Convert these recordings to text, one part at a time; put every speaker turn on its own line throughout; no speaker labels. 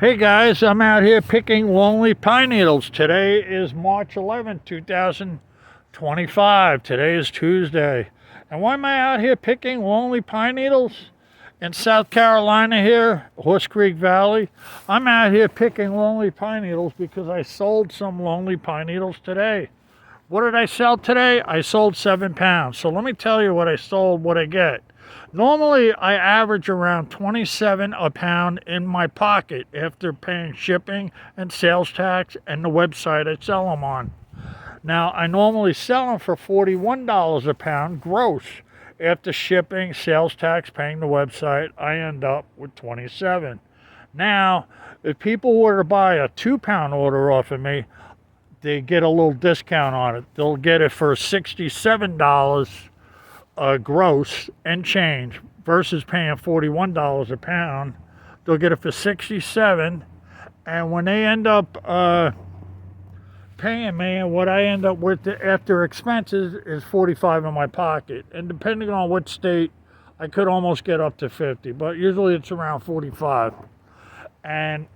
Hey guys, I'm out here picking Longleaf pine needles. Today is March 11th, 2025. Today is Tuesday. And why am I out here picking Longleaf pine needles? In South Carolina here, Horse Creek Valley. I'm out here picking Longleaf pine needles because I sold some Longleaf pine needles today. What did I sell today? I sold 7 pounds. So let me tell you what I sold, what I get. Normally, I average around 27 a pound in my pocket after paying shipping and sales tax and the website I sell them on. Now, I normally sell them for $41 a pound gross. After shipping, sales tax, paying the website, I end up with 27. Now, if people were to buy a 2-pound order off of me, they get a little discount on it. They'll get it for $67 gross and change versus paying $41 a pound. They'll get it for $67, and when they end up paying me, and what I end up with after expenses is $45 in my pocket. And depending on what state, I could almost get up to $50, but usually it's around $45. And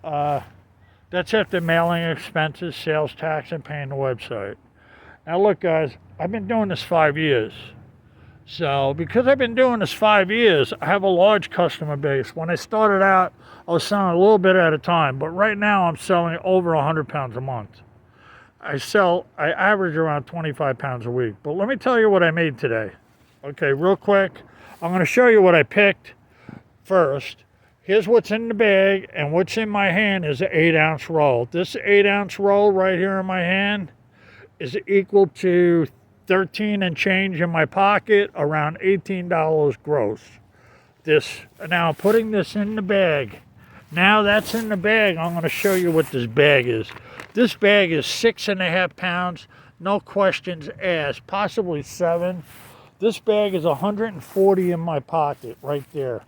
that's after mailing expenses, sales tax, and paying the website. Now look guys, I've been doing this 5 years. So because I've been doing this 5 years, I have a large customer base. When I started out, I was selling a little bit at a time, but right now I'm selling over 100 pounds a month. I average around 25 pounds a week. But let me tell you what I made today. Okay, real quick, I'm going to show you what I picked first. Here's what's in the bag, and what's in my hand is an 8-ounce roll. This 8-ounce roll right here in my hand is equal to 13 and change in my pocket, around $18 gross. Now putting this in the bag. Now that's in the bag, I'm going to show you what this bag is. This bag is 6.5 pounds, no questions asked, possibly 7. This bag is 140 in my pocket right there.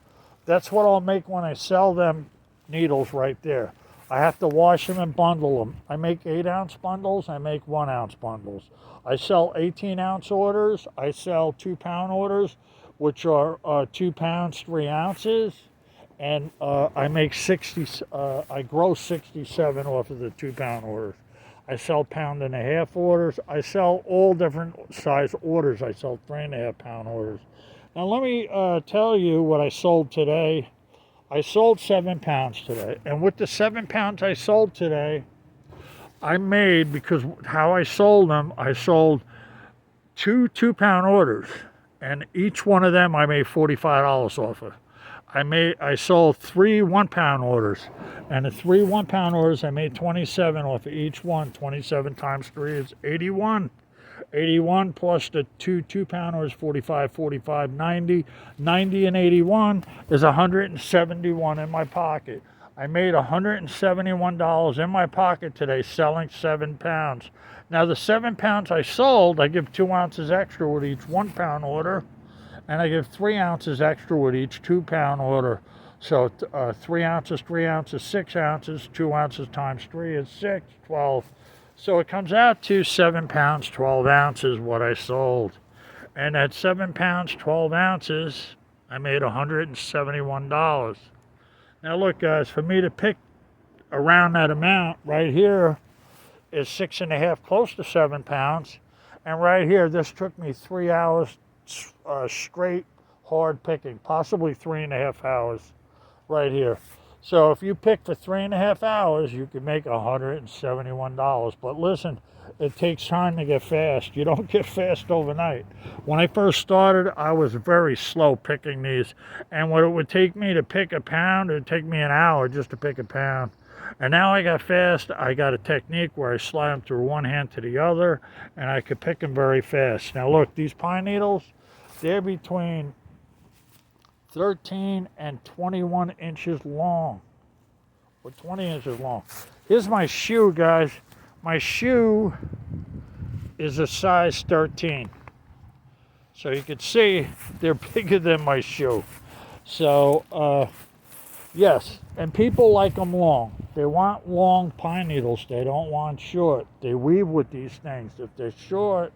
That's what I'll make when I sell them needles right there. I have to wash them and bundle them. I make 8-ounce bundles, I make 1-ounce bundles. I sell 18-ounce orders, I sell 2-pound orders, which are 2 pounds, 3 ounces, and I make I gross 67 off of the 2-pound orders. I sell 1.5-pound orders, I sell all different size orders, I sell 3.5-pound orders. Now let me tell you what I sold today. I sold 7 pounds today, and with the 7 pounds I sold today, I made, because how I sold them, I sold 2 2-pound orders, and each one of them I made $45 off of. I sold 3 1-pound orders, and the 3 1-pound orders I made 27 off of each one. 27 times 3 is 81. 81 plus the 2 2-pound orders, 45, 45, 90. 90 and 81 is 171 in my pocket. I made $171 in my pocket today selling 7 pounds. Now the 7 pounds I sold, I give 2 ounces extra with each 1-pound order, and I give 3 ounces extra with each 2-pound order. So 3 ounces, 3 ounces, 6 ounces, 2 ounces times 3 is 6, 12. So it comes out to 7 pounds, 12 ounces what I sold. And at 7 pounds, 12 ounces, I made $171. Now look guys, for me to pick around that amount, right here is 6.5, close to 7 pounds. And right here, this took me 3 hours straight hard picking, possibly 3.5 hours right here. So if you pick for 3.5 hours, you can make $171. But listen, it takes time to get fast. You don't get fast overnight. When I first started, I was very slow picking these. And what it would take me to pick a pound, it would take me an hour just to pick a pound. And now I got fast. I got a technique where I slide them through one hand to the other, and I could pick them very fast. Now look, these pine needles, they're between 13 and 21 inches long, or 20 inches long. Here's my shoe, guys. My shoe is a size 13. So you can see they're bigger than my shoe. So, yes, and people like them long. They want long pine needles. They don't want short. They weave with these things. If they're short,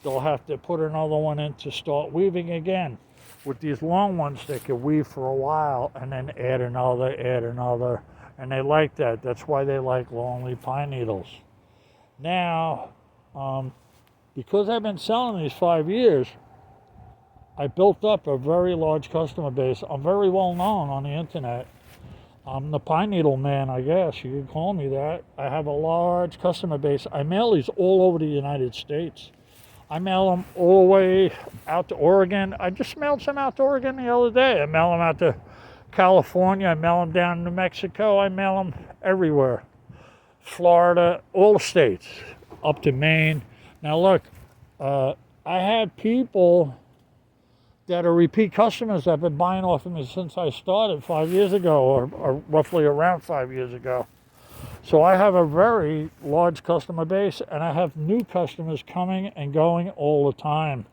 they'll have to put another one in to start weaving again. With these long ones, they can weave for a while and then add another, And they like that. That's why they like Longleaf pine needles. Now, because I've been selling these 5 years, I built up a very large customer base. I'm very well known on the internet. I'm the pine needle man, I guess. You could call me that. I have a large customer base. I mail these all over the United States. I mail them all the way out to Oregon. I just mailed some out to Oregon the other day. I mail them out to California. I mail them down to New Mexico. I mail them everywhere. Florida, all the states, up to Maine. Now look, I have people that are repeat customers that have been buying off of me since I started 5 years ago, or roughly around 5 years ago. So I have a very large customer base, and I have new customers coming and going all the time.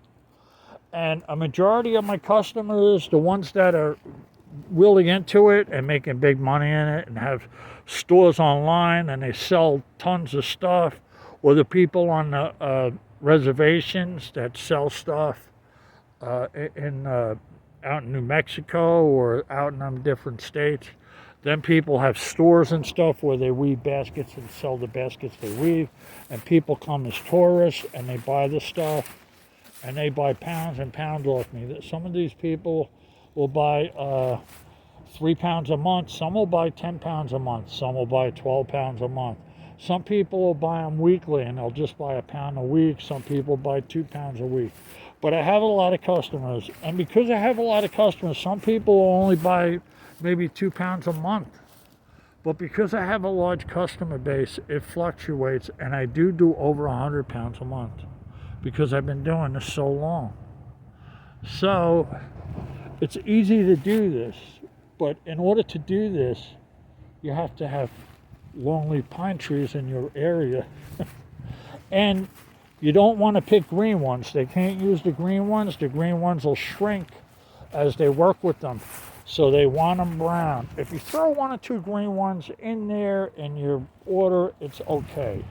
And a majority of my customers, the ones that are really into it and making big money in it and have stores online and they sell tons of stuff, or the people on the reservations that sell stuff out in New Mexico or out in different states. Then people have stores and stuff where they weave baskets and sell the baskets they weave. And people come as tourists and they buy the stuff and they buy pounds and pounds off me. Some of these people will buy 3 pounds a month. Some will buy 10 pounds a month. Some will buy 12 pounds a month. Some people will buy them weekly and they'll just buy a pound a week. Some people buy 2 pounds a week. But I have a lot of customers. And because I have a lot of customers, some people will only buy maybe 2 pounds a month. But because I have a large customer base, it fluctuates, and I do over 100 pounds a month because I've been doing this so long. So it's easy to do this, but in order to do this, you have to have longleaf pine trees in your area. And you don't want to pick green ones. They can't use the green ones. The green ones will shrink as they work with them. So they want them brown. If you throw 1 or 2 green ones in there in your order, it's okay.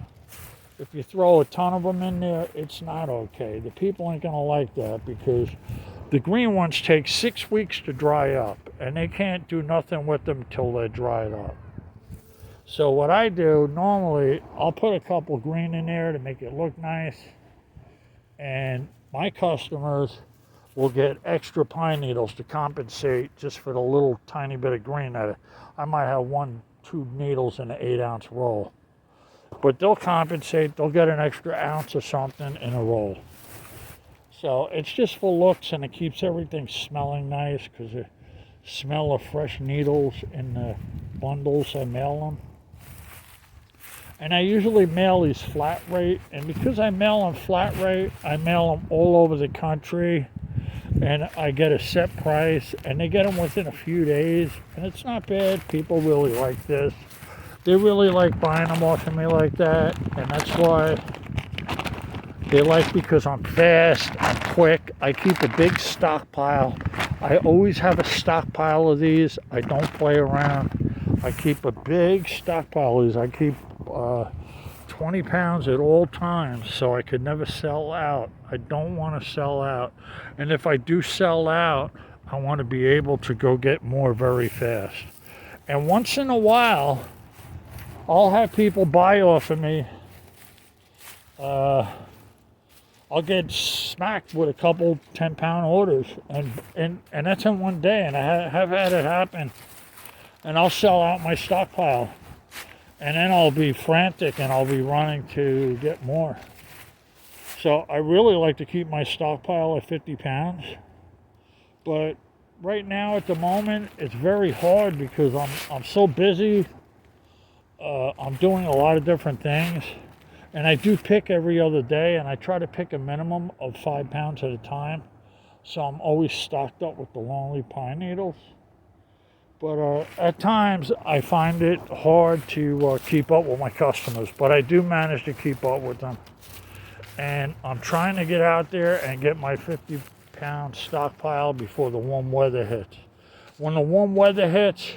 If you throw a ton of them in there, it's not okay. The people ain't gonna like that because the green ones take 6 weeks to dry up, and they can't do nothing with them till they're dried up. So what I do normally, I'll put a couple green in there to make it look nice, and my customers will get extra pine needles to compensate just for the little tiny bit of green that I might have 1, 2 needles in an 8-ounce roll. But they'll compensate, they'll get an extra ounce or something in a roll. So it's just for looks, and it keeps everything smelling nice because the smell of fresh needles in the bundles I mail them. And I usually mail these flat rate, and because I mail them flat rate, I mail them all over the country. And I get a set price, and they get them within a few days, and it's not bad. People really like this. They really like buying them off of me like that, and that's why they like, because I'm fast, I'm quick. I keep a big stockpile. I always have a stockpile of these. I don't play around. I keep a big stockpile of these. I keep 20 pounds at all times, so I could never sell out. I don't want to sell out. And if I do sell out, I want to be able to go get more very fast. And once in a while, I'll have people buy off of me. I'll get smacked with a couple 10-pound orders, and that's in one day, and I have had it happen. And I'll sell out my stockpile. And then I'll be frantic and I'll be running to get more. So I really like to keep my stockpile at 50 pounds. But right now at the moment, it's very hard because I'm so busy. I'm doing a lot of different things. And I do pick every other day, and I try to pick a minimum of 5 pounds at a time. So I'm always stocked up with the longleaf pine needles. But at times, I find it hard to keep up with my customers, but I do manage to keep up with them. And I'm trying to get out there and get my 50-pound stockpile before the warm weather hits. When the warm weather hits,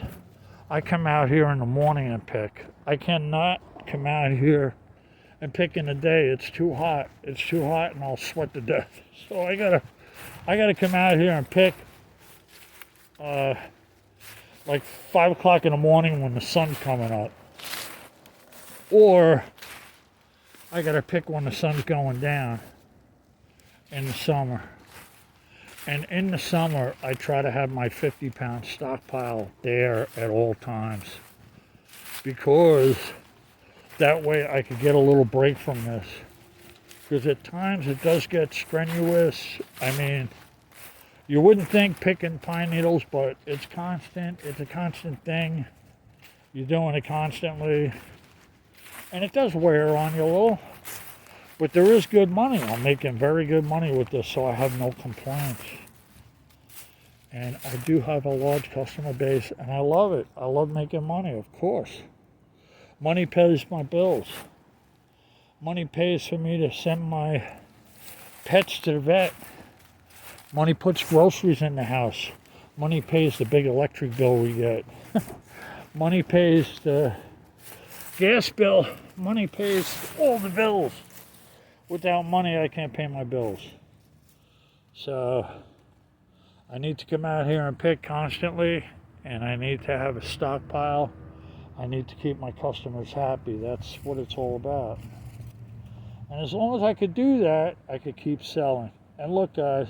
I come out here in the morning and pick. I cannot come out here and pick in the day. It's too hot. It's too hot, and I'll sweat to death. So I gotta come out here and pick. like 5 o'clock in the morning when the sun's coming up. Or I gotta pick when the sun's going down in the summer. And in the summer, I try to have my 50-pound stockpile there at all times, because that way I could get a little break from this. Because at times it does get strenuous. I mean, you wouldn't think picking pine needles, but it's constant. It's a constant thing. You're doing it constantly. And it does wear on you a little. But there is good money. I'm making very good money with this, so I have no complaints. And I do have a large customer base, and I love it. I love making money, of course. Money pays my bills. Money pays for me to send my pets to the vet. Money puts groceries in the house. Money pays the big electric bill we get. Money pays the gas bill. Money pays all the bills. Without money, I can't pay my bills. So I need to come out here and pick constantly, and I need to have a stockpile. I need to keep my customers happy. That's what it's all about. And as long as I could do that, I could keep selling. And look, guys,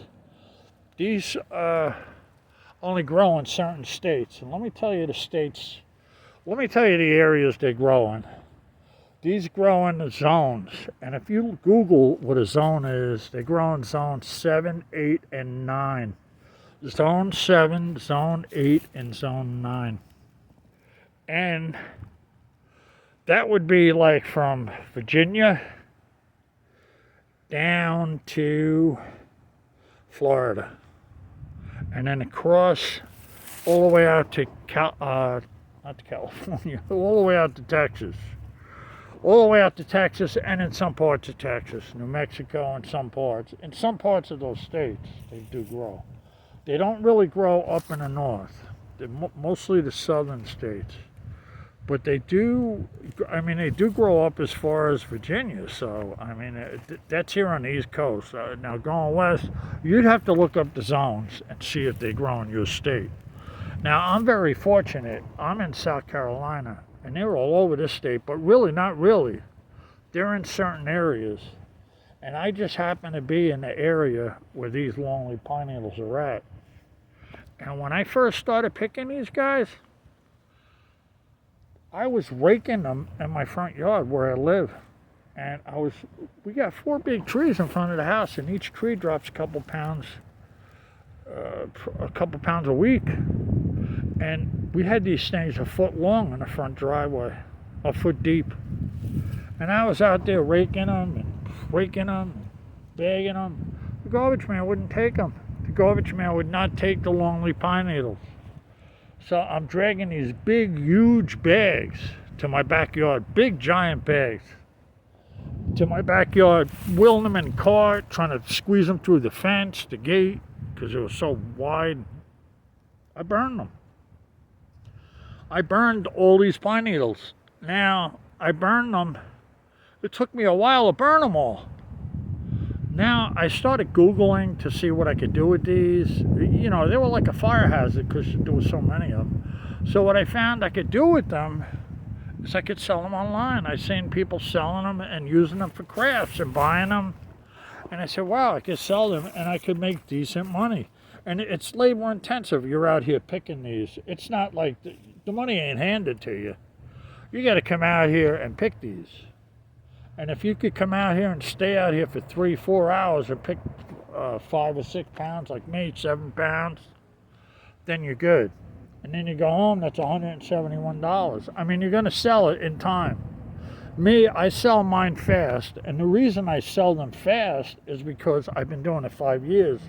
these only grow in certain states. And let me tell you the states, let me tell you the areas they grow in. These grow in the zones. And if you Google what a zone is, they grow in zones 7, 8, and 9. Zone 7, Zone 8, and Zone 9. And that would be like from Virginia down to Florida. And then across all the way out to not to California, all the way out to Texas. All the way out to Texas, and in some parts of Texas, New Mexico, and some parts. In some parts of those states, they do grow. They don't really grow up in the north. They're mostly the southern states. But they do, I mean, they do grow up as far as Virginia. So, I mean, that's here on the East Coast. Now, going west, you'd have to look up the zones and see if they grow in your state. Now, I'm very fortunate. I'm in South Carolina. And they're all over this state, but really, not really. They're in certain areas. And I just happen to be in the area where these longleaf pine needles are at. And when I first started picking these guys, I was raking them in my front yard where I live. And we got 4 big trees in front of the house, and each tree drops a couple pounds a week. And we had these things a foot long in the front driveway, a foot deep. And I was out there raking them and bagging them. The garbage man wouldn't take them. The garbage man would not take the longleaf pine needles. So I'm dragging these big, huge bags to my backyard, big, giant bags, to my backyard, wheeling them in a cart, trying to squeeze them through the fence, the gate, because it was so wide. I burned them. I burned all these pine needles. Now, I burned them. It took me a while to burn them all. Now, I started Googling to see what I could do with these. You know, they were like a fire hazard because there were so many of them. So what I found I could do with them is I could sell them online. I seen people selling them and using them for crafts and buying them. And I said, wow, I could sell them and I could make decent money. And it's labor intensive. You're out here picking these. It's not like the money ain't handed to you. You got to come out here and pick these. And if you could come out here and stay out here for 3-4 hours and pick 5 or 6 pounds, like me, 7 pounds, then you're good. And then you go home, that's $171. I mean, you're going to sell it in time. Me, I sell mine fast. And the reason I sell them fast is because I've been doing it 5 years.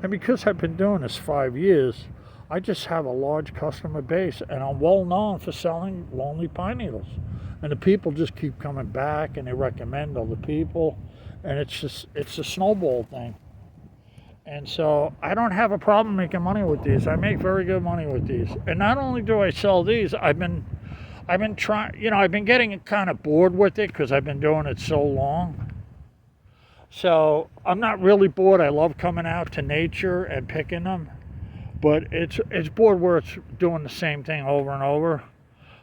And because I've been doing this 5 years, I just have a large customer base, and I'm well known for selling longleaf pine needles. And the people just keep coming back, and they recommend other people, and it's a snowball thing. And so I don't have a problem making money with these. I make very good money with these. And not only do I sell these, I've been trying, you know, I've been getting kind of bored with it because I've been doing it so long. So I'm not really bored. I love coming out to nature and picking them. but it's bored where it's doing the same thing over and over.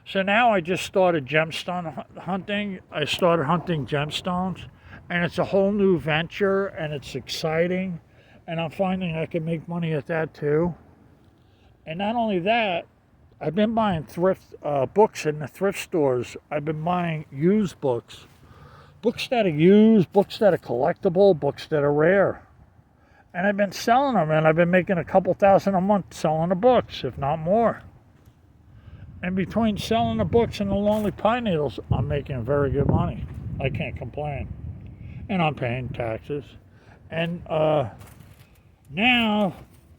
So now I just started gemstone hunting. I started hunting gemstones, and it's a whole new venture, and it's exciting, and I'm finding I can make money at that too. And not only that, I've been buying thrift books in the thrift stores. I've been buying used books, books that are used, books that are collectible, books that are rare. And I've been selling them, and I've been making a couple thousand a month selling the books, if not more. And between selling the books and the lonely pine needles, I'm making very good money. I can't complain. And I'm paying taxes. And now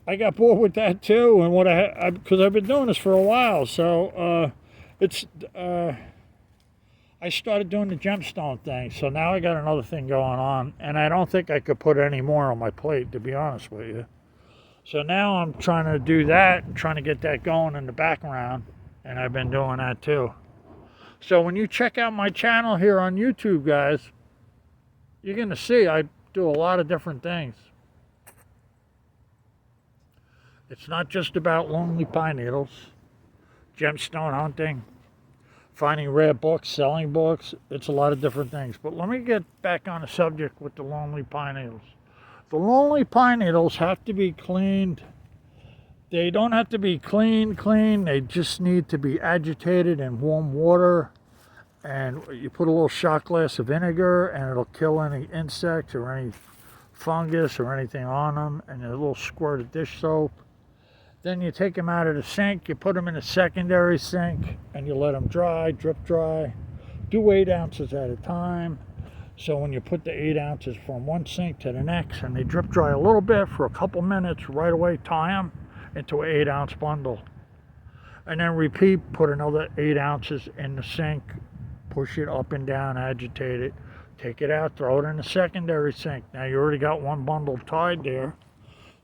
I got bored with that too. And because I've been doing this for a while, so I started doing the gemstone thing. So now I got another thing going on, and I don't think I could put any more on my plate, to be honest with you. So now I'm trying to do that and trying to get that going in the background. And I've been doing that too. So when you check out my channel here on YouTube, guys, you're going to see I do a lot of different things. It's not just about lonely pine needles, gemstone hunting, finding rare books, selling books. It's a lot of different things. But let me get back on the subject with the lonely pine needles. The lonely pine needles have to be cleaned. They don't have to be clean. They just need to be agitated in warm water. And you put a little shot glass of vinegar, and it'll kill any insects or any fungus or anything on them. And a little squirt of dish soap. Then you take them out of the sink. You put them in a secondary sink, and you let them dry, drip dry. Do 8 ounces at a time. So when you put the 8 ounces from one sink to the next, and they drip dry a little bit for a couple minutes, right away tie them into an 8-ounce bundle, and then repeat. Put another 8 ounces in the sink, push it up and down, agitate it, take it out, throw it in the secondary sink. Now you already got one bundle tied there,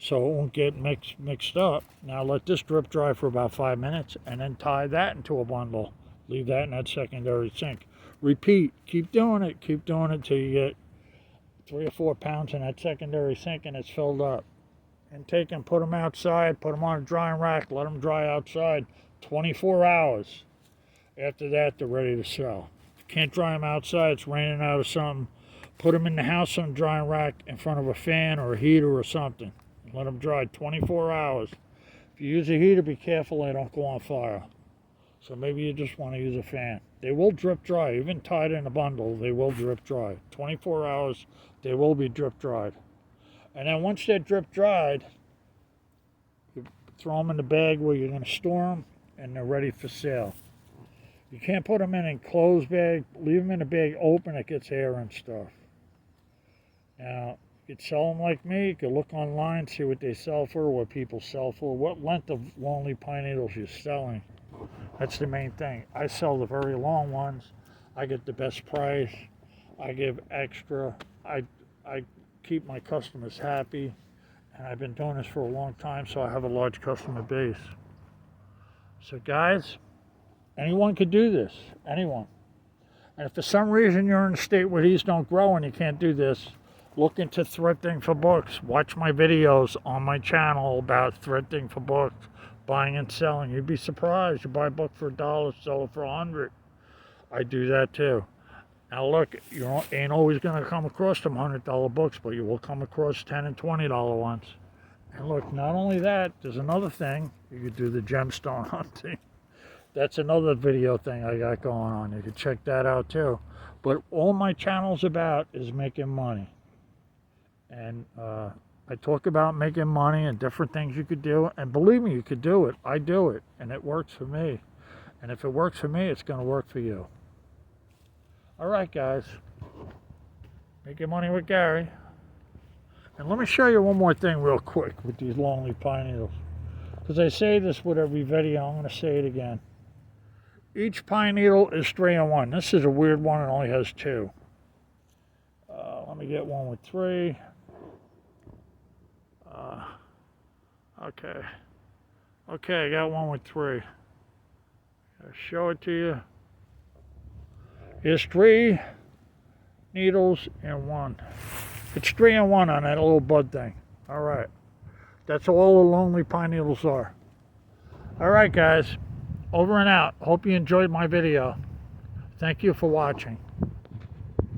so it won't get mixed up. Now let this drip dry for about 5 minutes, and then tie that into a bundle. Leave that in that secondary sink. Repeat. Keep doing it till you get 3 or 4 pounds in that secondary sink and it's filled up. And take them, put them outside, put them on a drying rack, let them dry outside 24 hours. After that, they're ready to sell. If you can't dry them outside, it's raining out or something, put them in the house on a drying rack in front of a fan or a heater or something. Let them dry 24 hours. If you use a heater, be careful they don't go on fire. So maybe you just want to use a fan. They will drip dry, even tied in a bundle, they will drip dry. 24 hours, they will be drip dried. And then once they're drip dried, you throw them in the bag where you're going to store them, and they're ready for sale. You can't put them in an enclosed bag. Leave them in a bag open, it gets air and stuff. Now, you could sell them like me. You could look online, see what they sell for, what people sell for, what length of lonely pine needles you're selling. That's the main thing. I sell the very long ones. I get the best price. I give extra. I keep my customers happy, and I've been doing this for a long time, so I have a large customer base. So guys, anyone could do this, anyone. And if for some reason you're in a state where these don't grow and you can't do this, look into thrifting for books. Watch my videos on my channel about thrifting for books, buying and selling. You'd be surprised. You buy a book for $1, sell it for $100. I do that too. Now look, you ain't always going to come across them $100 books, but you will come across $10 and $20 ones. And look, not only that, there's another thing. You could do the gemstone hunting. That's another video thing I got going on. You could check that out too. But all my channel's about is making money. And I talk about making money and different things you could do. And believe me, you could do it. I do it. And it works for me. And if it works for me, it's going to work for you. All right, guys. Making money with Gary. And let me show you one more thing real quick with these lonely pine needles. Because I say this with every video, I'm going to say it again. Each pine needle is 3-in-1. This is a weird one. It only has 2. Let me get one with 3. Okay. Okay, I got one with 3. I'll show it to you. It's 3 needles in 1. It's 3-in-1 on that little bud thing. All right. That's all the lonely pine needles are. All right, guys, over and out. Hope you enjoyed my video. Thank you for watching.